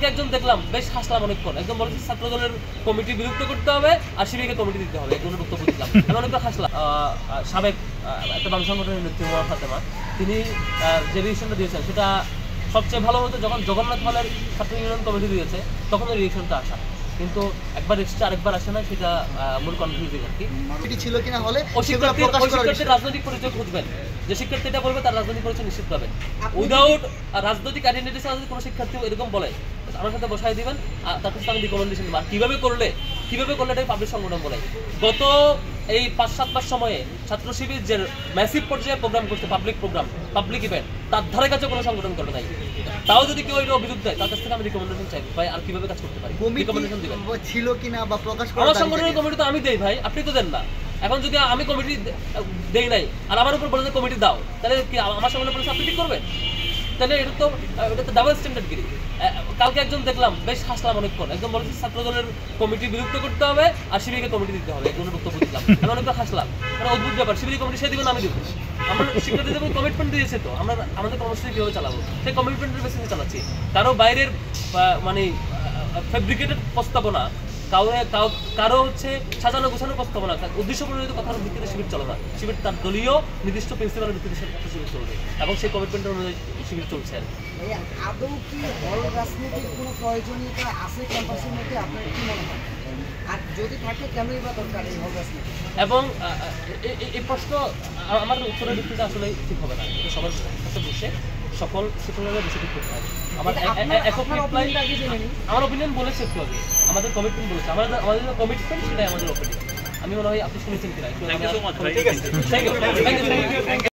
কালকে একজন দেখলাম বেশ হাসলাম অনেকক্ষণ, একদম বলেছে ছাত্র দলের কমিটি বিলুপ্ত করতে হবে আর শিবিরকে কমিটি দিতে হবে, একজনের বক্তব্য দিলাম, আমি অনেকবার হাসলাম। সাবেক একটা বাম সংগঠনের নেত্রী মোহাম্মদ ফাতেমা, তিনি যে রিয়েকশনটা দিয়েছেন সেটা সবচেয়ে ভালো হতো যখন জগন্নাথ হলের ছাত্র ইউনিয়ন কমিটি দিয়েছে তখন ওই রিয়েকশনটা আসা, কিন্তু একবার এসছে আরেকবার আসে না, সেটা মূল কনফিউজিং আর কি। ছিল কিনা হলে শিক্ষার্থীর রাজনৈতিক পরিচয় খুঁজবেন, যে শিক্ষার্থীটা বলবে তার রাজনৈতিক পরিচয় নিশ্চিত পাবেন। উইদাউট রাজনৈতিক আইডেন্টিটি ছাড়া যদি কোনো শিক্ষার্থী এরকম বলে আমার সাথে বসাই দিবেন, তার কাছে আমি রিকমেন্ডেশন দেবো। কিভাবে করলে এটাই পাবলিক সংগঠন বলে। গত এই 5-7 মাস সময়ে ছাত্র শিবির যে ম্যাসিভ পর্যায়ে প্রোগ্রাম করছে, পাবলিক ইভেন্ট, তার ধারে কাছে কোনো সংগঠন করে নাই। তাও যদি কেউ এটা অভিযোগ দেয় তার কাছ থেকে আমি রিকমেন্ডেশন চাই, ভাই আর কিভাবে কাজ করতে পারি, রিকমেন্ডেশন দিবেন। ছিল কিনা বা প্রকাশ করা আমার সংগঠনের কমিটি তো আমি দেই ভাই, আপনি তো দেন না। এখন যদি আমি কমিটি দেই নাই আর আমার উপর বলে যে কমিটি দাও, তাহলে কি আমার সংগঠনের পুলিশ আপনি ঠিক করবেন? তাহলে এটা তো ডাবল স্ট্যান্ডার্ড গিরি। কালকে একজন দেখলাম বেশ হাসলাম অনেকক্ষণ, একদম বলেছে ছাত্র দলের কমিটি বিলুপ্ত করতে হবে আর শিবিরকে কমিটি দিতে হবে, একজনের বক্তব্য দিলাম, আমি অনেকবার হাসলাম। মানে অদ্ভুত ব্যাপার, শিবির কমিটি সে দিবেন আমি দিব। আমরা শিক্ষার্থীদের কমিটমেন্ট দিয়েছে, তো আমরা আমাদের কর্মসূচি কীভাবে চালাবো সেই কমিটমেন্টের বেসিসে চালাচ্ছি। কারো বাইরের মানে ফেব্রিকেটেড প্রস্তাবনা, কারো হচ্ছে সাজানো গোছানো প্রস্তাবনা, উদ্দেশ্য প্রণোদিত কথার ভিত্তিতে শিবির চলে না। শিবির তার দলীয় নির্দিষ্ট প্রিন্সিপালের ভিত্তিতে শিবির চলবে এবং সেই কমিটমেন্টের অনুযায়ী শিবির চলছে। আদৌ কি হল রাজনীতির কোনো প্রয়োজনীয়তা আছে ক্যাম্পাসের মধ্যে, আপনার কি মনে হয়? আর যদি থাকে কেনই বা দরকার এই হল রাজনীতি? এবং এই প্রশ্ন আমার উত্তরের ভিত্তিতে আসলে ঠিক হবে না, সবার সাথে বসে সকল শিক্ষকের বিষয়টি করতে হবে। আমার ওপিনিয়ন বলেছে একটু আগে, আমাদের কমিটমেন্ট বলেছে, আমাদের কমিটমেন্ট সেটাই আমাদের ওপিনিয়ন। আমি মনে হয় আপনি শুনেছেন কিনা।